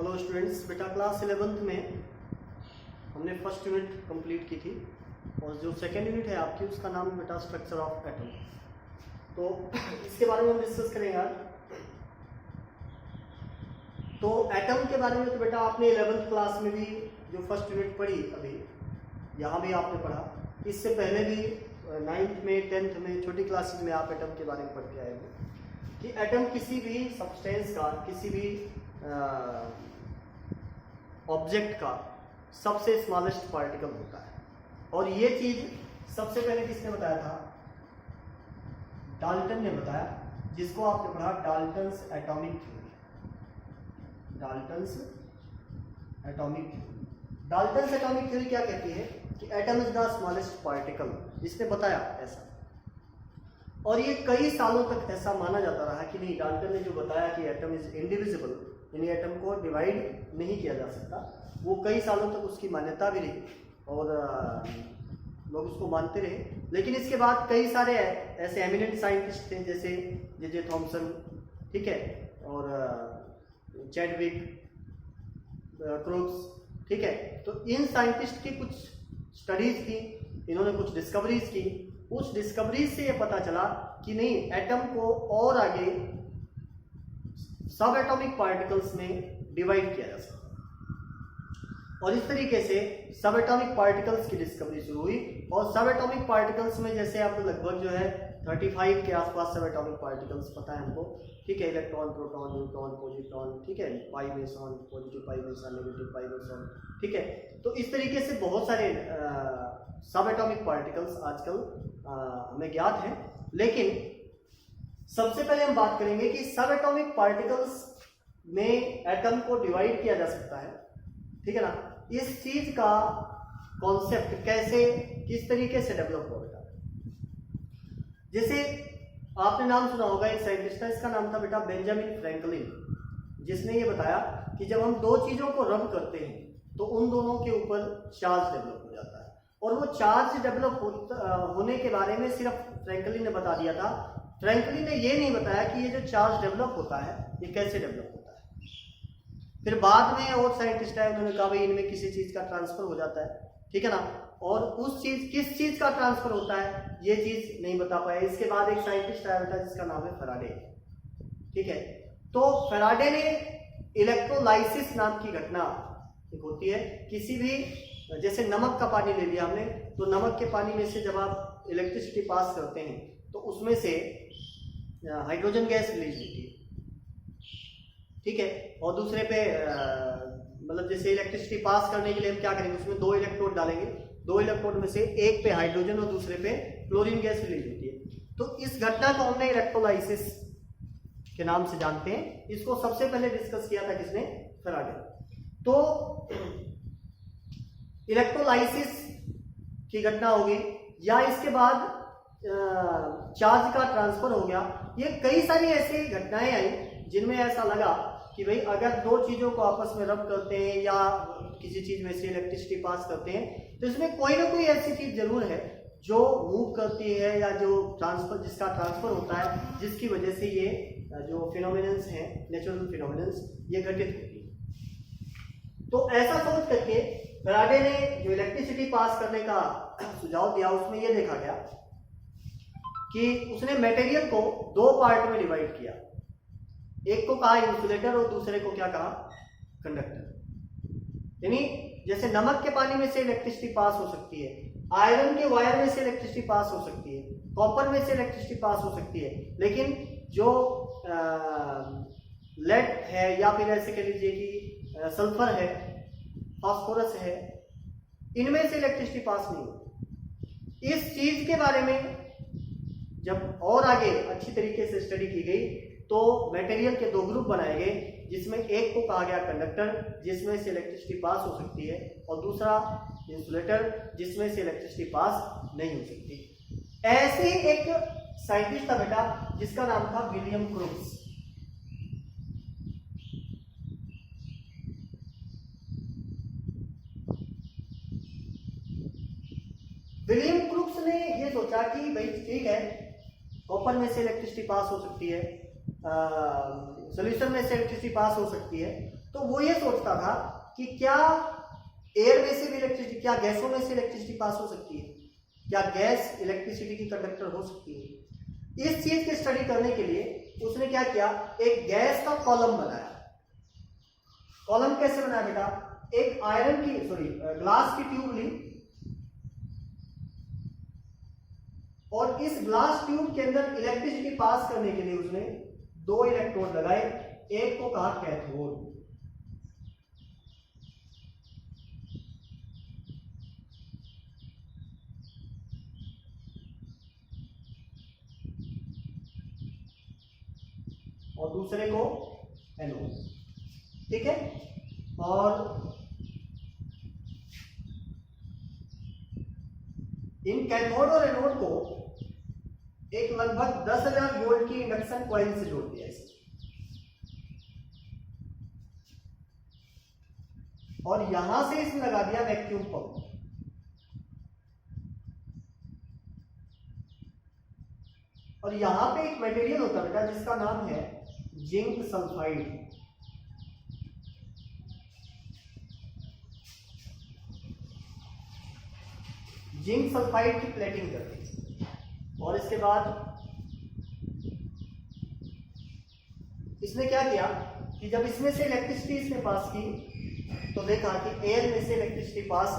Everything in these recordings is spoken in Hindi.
हेलो स्टूडेंट्स, बेटा क्लास 11th में हमने फर्स्ट यूनिट कंप्लीट की थी और जो सेकेंड यूनिट है आपकी उसका नाम बेटा स्ट्रक्चर ऑफ एटम। तो इसके बारे में हम डिस्कस करेंगे आज। तो एटम के बारे में तो बेटा आपने 11th क्लास में भी जो फर्स्ट यूनिट पढ़ी, अभी यहाँ भी आपने पढ़ा, इससे पहले भी 9th में 10th में छोटी क्लासेस में आप एटम के बारे में पढ़ के आए हैं कि एटम किसी भी सब्सटेंस का, किसी भी ऑब्जेक्ट का सबसे स्मॉलेस्ट पार्टिकल होता है। और ये चीज सबसे पहले किसने बताया था? डाल्टन ने बताया, जिसको आपने पढ़ा Dalton's atomic theory. Dalton's atomic theory. Dalton's atomic theory क्या कहती है कि atom is the smallest particle, इसने बताया ऐसा। और ये कई सालों तक ऐसा माना जाता रहा कि नहीं, डाल्टन ने जो बताया कि एटम इज इंडिविजिबल, यानी एटम को डिवाइड नहीं किया जा सकता, वो कई सालों तक उसकी मान्यता भी रही और लोग उसको मानते रहे। लेकिन इसके बाद कई सारे ऐसे एमिनेंट साइंटिस्ट थे जैसे जे थॉमसन, ठीक है, और चैडविक, क्रूक्स, ठीक है। तो इन साइंटिस्ट की कुछ स्टडीज थी, इन्होंने कुछ डिस्कवरीज की। उस डिस्कवरीज से ये पता चला कि नहीं, एटम को और आगे सब एटॉमिक पार्टिकल्स में डिवाइड किया जा सकता है। और इस तरीके से सब एटॉमिक पार्टिकल्स की डिस्कवरी शुरू हुई। और सब एटॉमिक पार्टिकल्स में जैसे आपको लगभग जो है 35 के आसपास सब एटॉमिक पार्टिकल्स पता है हमको, ठीक है। इलेक्ट्रॉन, प्रोटॉन, न्यूट्रॉन, पॉजिट्रॉन, ठीक है, पाई मेसन, पॉजिटिव पाई मेसन, नेगेटिव पाई मेसन, ठीक है। तो इस तरीके से बहुत सारे सब एटॉमिक पार्टिकल्स आजकल हमें ज्ञात हैं। लेकिन सबसे पहले हम बात करेंगे कि सब एटॉमिक पार्टिकल्स में एटम को डिवाइड किया जा सकता है, ठीक है ना। इस चीज का कॉन्सेप्ट कैसे, किस तरीके से डेवलप हो गया। जैसे आपने नाम सुना होगा, एक साइंटिस्ट था, इसका नाम था बेटा बेंजामिन फ्रैंकलिन, जिसने ये बताया कि जब हम दो चीजों को रब करते हैं तो उन दोनों के ऊपर चार्ज डेवलप हो जाता है। और वो चार्ज डेवलप होने के बारे में सिर्फ फ्रैंकलिन ने बता दिया था। फ्रैंकलिन ने ये नहीं बताया कि ये जो चार्ज डेवलप होता है ये कैसे डेवलप होता है। फिर बाद में और साइंटिस्ट आए, उन्होंने कहा भाई इनमें किसी चीज का ट्रांसफर हो जाता है, ठीक है ना। और उस चीज, किस चीज का ट्रांसफर होता है ये चीज नहीं बता पाए। इसके बाद एक साइंटिस्ट आया बेटा जिसका नाम है फैराडे, ठीक है। तो फैराडे ने इलेक्ट्रोलाइसिस नाम की घटना एक होती है, किसी भी, जैसे नमक का पानी ले लिया हमने, तो नमक के पानी में से जब आप इलेक्ट्रिसिटी पास करते हैं तो उसमें से हाइड्रोजन गैस रिलीज होती है, ठीक है। और दूसरे पे मतलब जैसे इलेक्ट्रिसिटी पास करने के लिए हम क्या करेंगे, उसमें दो इलेक्ट्रोड डालेंगे, दो इलेक्ट्रोड में से एक पे हाइड्रोजन और दूसरे पे क्लोरीन गैस रिलीज होती है। तो इस घटना को हमने इलेक्ट्रोलाइसिस के नाम से जानते हैं। इसको सबसे पहले डिस्कस किया था किसने? फैराडे। तो इलेक्ट्रोलाइसिस की घटना होगी या इसके बाद चार्ज का ट्रांसफर हो गया। ये कई सारी ऐसी घटनाएं आई जिनमें ऐसा लगा कि भाई अगर दो चीजों को आपस में रब करते हैं या किसी चीज में से इलेक्ट्रिसिटी पास करते हैं तो इसमें कोई ना कोई ऐसी चीज जरूर है जो मूव करती है या जो ट्रांसफर, जिसका ट्रांसफर होता है, जिसकी वजह से ये जो फिनोमिनन्स हैं, नेचुरल फिनोमिनन्स, ये घटित होती है। तो ऐसा सोच करके फैराडे ने जो इलेक्ट्रिसिटी पास करने का सुझाव दिया, उसमें यह देखा गया कि उसने मटेरियल को दो पार्ट में डिवाइड किया। एक को कहा इंसुलेटर और दूसरे को क्या कहा? कंडक्टर। यानी जैसे नमक के पानी में से इलेक्ट्रिसिटी पास हो सकती है, आयरन के वायर में से इलेक्ट्रिसिटी पास हो सकती है, कॉपर में से इलेक्ट्रिसिटी पास हो सकती है, लेकिन जो लेड है या फिर ऐसे कह लीजिए कि सल्फर है, फास्फोरस है, इनमें से इलेक्ट्रिसिटी पास नहीं होती। इस चीज के बारे में जब और आगे अच्छी तरीके से स्टडी की गई तो मटेरियल के दो ग्रुप बनाए गए, जिसमें एक को कहा गया कंडक्टर, जिसमें से इलेक्ट्रिसिटी पास हो सकती है, और दूसरा इंसुलेटर, जिसमें से इलेक्ट्रिसिटी पास नहीं हो सकती। ऐसे एक साइंटिस्ट था बेटा जिसका नाम था विलियम क्रूक्स। विलियम क्रूक्स ने यह सोचा कि भाई ठीक है, कॉपर में से इलेक्ट्रिसिटी पास हो सकती है, सोल्यूशन में से इलेक्ट्रिसिटी पास हो सकती है, तो वो ये सोचता था कि क्या एयर में से भी इलेक्ट्रिसिटी, क्या गैसों में से इलेक्ट्रिसिटी पास हो सकती है, क्या गैस इलेक्ट्रिसिटी की कंडक्टर हो सकती है। इस चीज की स्टडी करने के लिए उसने क्या किया, एक गैस का कॉलम बनाया। कॉलम कैसे बनाया बेटा, एक ग्लास की ट्यूब ली और इस ग्लास ट्यूब के अंदर इलेक्ट्रिसिटी पास करने के लिए उसने 2 इलेक्ट्रोड लगाए, एक को कहा कैथोड। और दूसरे को एनोड, ठीक है। और इन कैथोड और एनोड को एक लगभग 10,000 वोल्ट की इंडक्शन कॉइल से जोड़ दिया इसे, और यहां से इसमें लगा दिया वैक्यूम पंप। और यहां पे एक मटेरियल होता है बेटा जिसका नाम है जिंक सल्फाइड। जिंक सल्फाइड की प्लेटिंग कर दी, और इसके बाद इसने क्या किया कि जब इसमें से इलेक्ट्रिसिटी इसने पास की तो देखा कि एयर में से इलेक्ट्रिसिटी पास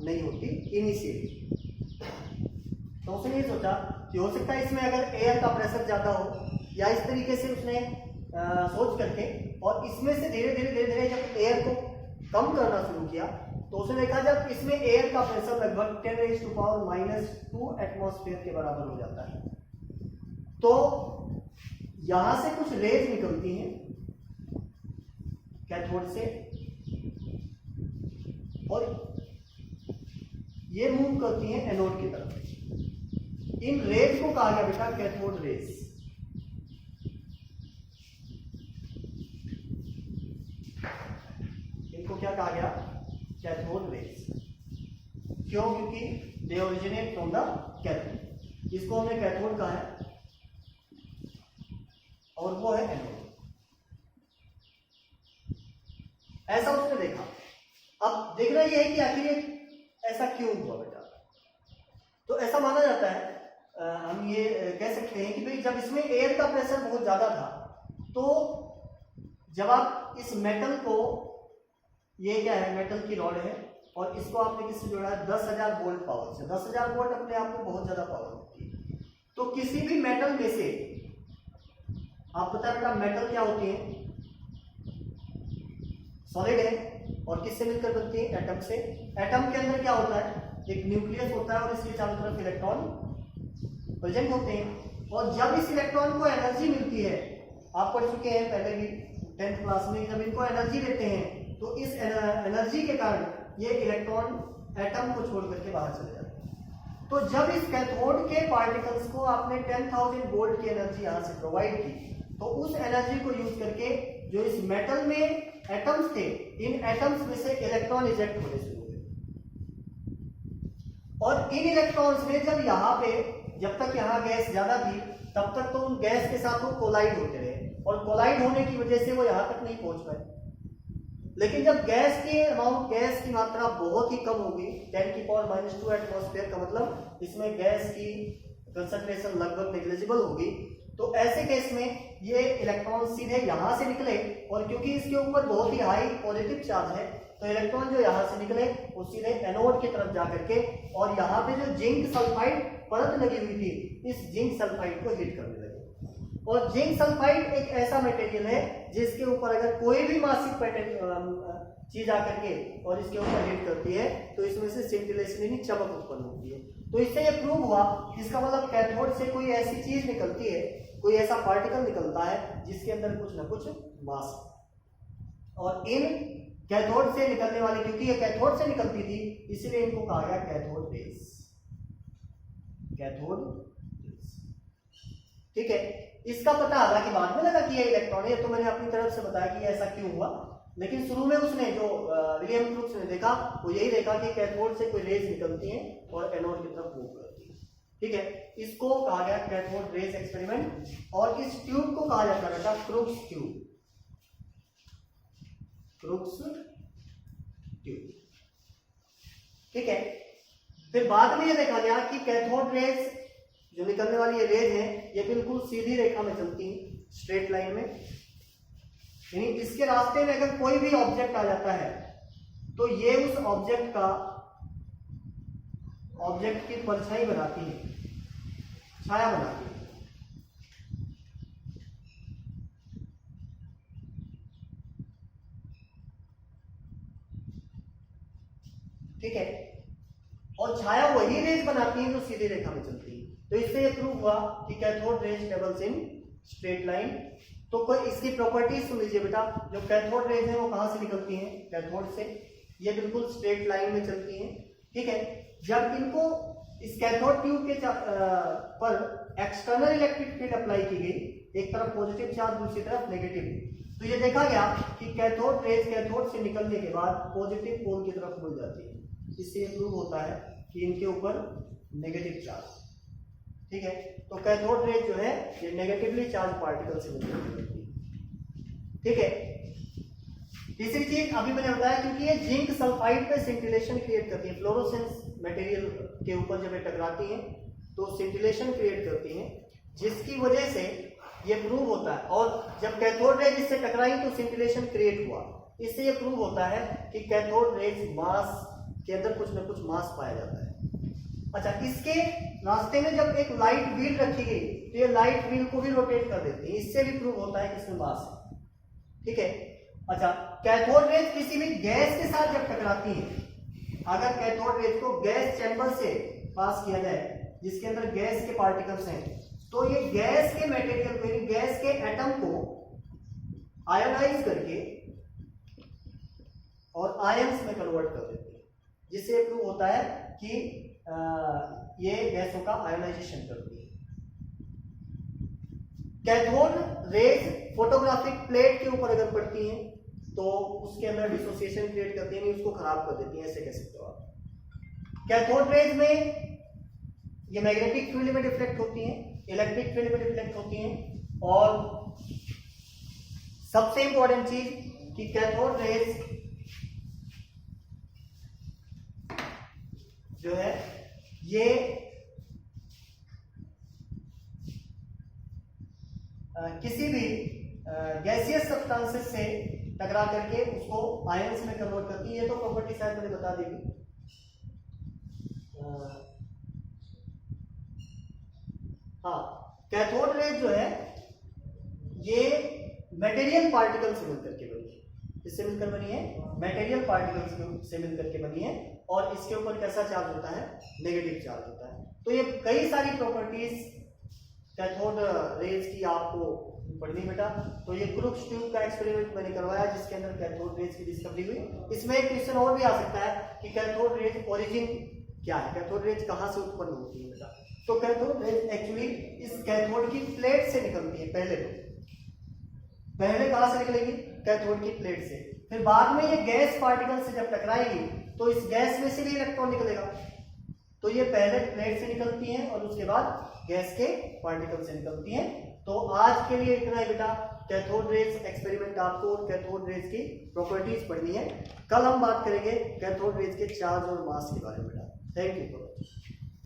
नहीं होती इनिशियली। तो उसने ये सोचा कि हो सकता है इसमें अगर एयर का प्रेशर ज्यादा हो, या इस तरीके से उसने सोच करके, और इसमें से धीरे धीरे जब एयर को कम करना शुरू किया तो उसने देखा जब इसमें एयर का प्रेशर लगभग 10⁻⁻² एटमॉस्फेयर के बराबर हो जाता है, तो यहां से कुछ रेज निकलती हैं कैथोड से, और ये मूव करती हैं एनोड की तरफ। इन रेज को कहा गया बेटा कैथोड रेज। इनको क्या कहा गया, कैथोड रेज। क्यों, क्योंकि they originate from the cathode. इसको हमने कैथोड कहा है और वो है एनोड। ऐसा उसने देखा। अब देखना यह है कि आखिर ये ऐसा क्यों हुआ बेटा। तो ऐसा माना जाता है, हम ये कह सकते हैं कि भाई जब इसमें एयर का प्रेशर बहुत ज्यादा था, तो जब आप इस मेटल को, ये क्या है, मेटल की रॉड है, और इसको आपने किससे जोड़ा है, 10,000 वोल्ट पावर से। 10,000 वोल्ट अपने आप में बहुत ज्यादा पावर होती है। तो किसी भी मेटल में से, आप पता है बेटा मेटल क्या होती है, सॉलिड है, और किससे मिलकर बनती है, एटम से। एटम के अंदर क्या होता है, एक न्यूक्लियस होता है और इसके चारों तरफ इलेक्ट्रॉन प्रेजेंट होते हैं। और जब इस इलेक्ट्रॉन को एनर्जी मिलती है, आप पढ़ चुके हैं पहले भी 10th क्लास में, जब इनको एनर्जी देते हैं तो इस एनर्जी के कारण ये इलेक्ट्रॉन एटम को छोड़ करके बाहर चले जाते हैं। तो जब इस कैथोड के पार्टिकल्स को आपने 10,000 वोल्ट की एनर्जी यहां से प्रोवाइड की, तो उस एनर्जी को यूज करके जो इस मेटल में एटम्स थे, इन एटम्स में से इलेक्ट्रॉन इजेक्ट होने शुरू हुए। और इन इलेक्ट्रॉन्स ने जब यहाँ पे, जब तक यहाँ गैस ज्यादा थी तब तक तो उन गैस के साथ वो कोलाइड होते रहे, और कोलाइड होने की वजह से वो यहाँ तक नहीं पहुंच पाए। लेकिन जब गैस की अमाउंट, गैस की मात्रा बहुत ही कम होगी, 10⁻⁻² एटमॉस्फेयर का मतलब इसमें गैस की कंसंट्रेशन लगभग नेग्लिजिबल होगी, तो ऐसे केस में ये इलेक्ट्रॉन सीधे यहां से निकले, और क्योंकि इसके ऊपर बहुत ही हाई पॉजिटिव चार्ज है, तो इलेक्ट्रॉन जो यहां से निकले वो सीधे एनोड की तरफ जाकर के, और यहाँ पे जो जिंक सल्फाइड परत लगी हुई थी, इस जिंक सल्फाइड को हीट करने लगे। और जिंक सल्फाइड एक ऐसा मटेरियल है जिसके ऊपर अगर कोई भी मासिक चीज आकर के और इसके ऊपर हीट करती है तो इसमें से सिंटिलेशन यानी चमक उत्पन्न होती है। तो इससे ये प्रूव हुआ, इसका मतलब कैथोड से कोई ऐसी चीज निकलती है, कोई ऐसा पार्टिकल निकलता है जिसके अंदर कुछ ना कुछ मास। और इन कैथोड से निकलने वाले, क्योंकि ये कैथोड से निकलती थी, इसलिए इनको कहा गया कैथोड रेज। कैथोड रेज, ठीक है। इसका पता हालांकि बाद में लगा कि ये इलेक्ट्रॉन है, तो मैंने अपनी तरफ से बताया कि ऐसा क्यों हुआ, लेकिन शुरू में उसने जो विलियम क्रूक्स ने देखा वो यही देखा कि कैथोड से कोई रेज निकलती हैं और एनोड की तरफ मूव करती है, ठीक है। इसको कहा गया कैथोड रेज एक्सपेरिमेंट। और इस ट्यूब को कहा जाता है क्रूक्स ट्यूब। Crooks tube. ठीक है, फिर बाद में ये देखा गया कि कैथोड रेज जो निकलने वाली ये रेज है ये बिल्कुल सीधी रेखा में चलती है, स्ट्रेट लाइन में, यानी इसके रास्ते में अगर कोई भी ऑब्जेक्ट आ जाता है तो ये उस ऑब्जेक्ट की परछाई बनाती है, छाया बनाती है। ठीक है, और छाया वही रेज बनाती है जो सीधी रेखा में चलती है। तो इससे ये प्रूव हुआ कि cathode rays travels in straight line. तो कोई इसकी प्रॉपर्टीज सुन लीजिए बेटा, जो कैथोड रेज है वो कहां से निकलती हैं? कैथोड से। ये बिल्कुल स्ट्रेट लाइन में चलती हैं। ठीक है, जब इनको इस कैथोड ट्यूब के पर एक्सटर्नल इलेक्ट्रिक फील्ड अप्लाई की गई, एक तरफ पॉजिटिव चार्ज दूसरी तरफ नेगेटिव, तो ये देखा गया कि कैथोड रेज कैथोड से निकलने के बाद पॉजिटिव पोल की तरफ मुड़ जाती है। इससे ये प्रूव होता है कि इनके ऊपर नेगेटिव चार्ज। ठीक है, तो कैथोड रेज जो है ये नेगेटिवली चार्ज पार्टिकल से मिलती है। ठीक है, तीसरी चीज अभी मैंने बताया, क्योंकि ये जिंक सल्फाइड पे सिंटिलेशन क्रिएट करती है, फ्लोरोसेंस मटेरियल के ऊपर जब ये टकराती हैं तो सिंटिलेशन क्रिएट करती हैं, जिसकी वजह से ये प्रूव होता है। और जब कैथोड रेज इससे टकराई तो सिंटिलेशन क्रिएट हुआ, इससे ये प्रूव होता है कि कैथोड रेज मास के अंदर कुछ ना कुछ मास पाया जाता है। अच्छा, इसके रास्ते में जब एक लाइट व्हील रखी गई तो ये लाइट व्हील को भी रोटेट कर देती है, इससे भी प्रूव होता है कि इसमें मास है। ठीक है, अच्छा, कैथोड रेज किसी भी गैस के साथ जब टकराती है, अगर कैथोड रेज को गैस चैम्बर से पास किया जाए जिसके अंदर गैस के पार्टिकल्स हैं, तो ये गैस के मटेरियल को, यानी गैस के एटम को आयोनाइज करके और आयंस में कन्वर्ट कर देती है, जिससे प्रूव होता है कि ये गैसों का आयोनाइजेशन करती है। कैथोड रेज फोटोग्राफिक प्लेट के ऊपर अगर पड़ती हैं तो उसके अंदर डिसोसिएशन क्रिएट करती है, उसको खराब कर देती है, ऐसे कह सकते हो आप। कैथोड रेज में ये मैग्नेटिक फील्ड में डिफ्लेक्ट होती हैं, इलेक्ट्रिक फील्ड में डिफ्लेक्ट होती हैं, और सबसे इंपॉर्टेंट चीज कि कैथोड रेज जो है ये किसी भी गैसियस सब्सटेंसेस से टकरा करके उसको आयंस में कन्वर्ट करती है। ये तो प्रॉपर्टी शायद मैंने बता दी। हाँ, कैथोड रेज जो है ये मटेरियल पार्टिकल से मिलकर के बनी है। इससे मिलकर बनी है, मटेरियल पार्टिकल्स से मिलकर के बनी है, और इसके ऊपर कैसा चार्ज होता है? नेगेटिव चार्ज होता है। तो ये कई सारी प्रॉपर्टीज कैथोड रेज की आपको पढ़नी बेटा। तो ये क्रूक्स ट्यूब का एक्सपेरिमेंट मैंने करवाया जिसके अंदर कैथोड रेज की डिस्कवरी हुई। इसमें एक क्वेश्चन और भी आ सकता है कि कैथोड रेज ओरिजिन क्या है, कैथोड रेज कहां से उत्पन्न होती है बेटा? तो कैथोड रेज एक्चुअली इस कैथोड की प्लेट से निकलती है। पहले कहां से निकलेगी? कैथोड की प्लेट से। फिर बाद में ये गैस पार्टिकल से जब टकराएगी तो इस गैस में से भी इलेक्ट्रॉन निकलेगा। तो ये पहले प्लेट से निकलती हैं और उसके बाद गैस के पार्टिकल से निकलती हैं। तो आज के लिए इतना ही बेटा। कैथोड रेज एक्सपेरिमेंट आपको कैथोड रेज की प्रॉपर्टीज पढ़नी है। कल हम बात करेंगे कैथोड रेज के चार्ज और मास के बारे में बेटा। Thank you.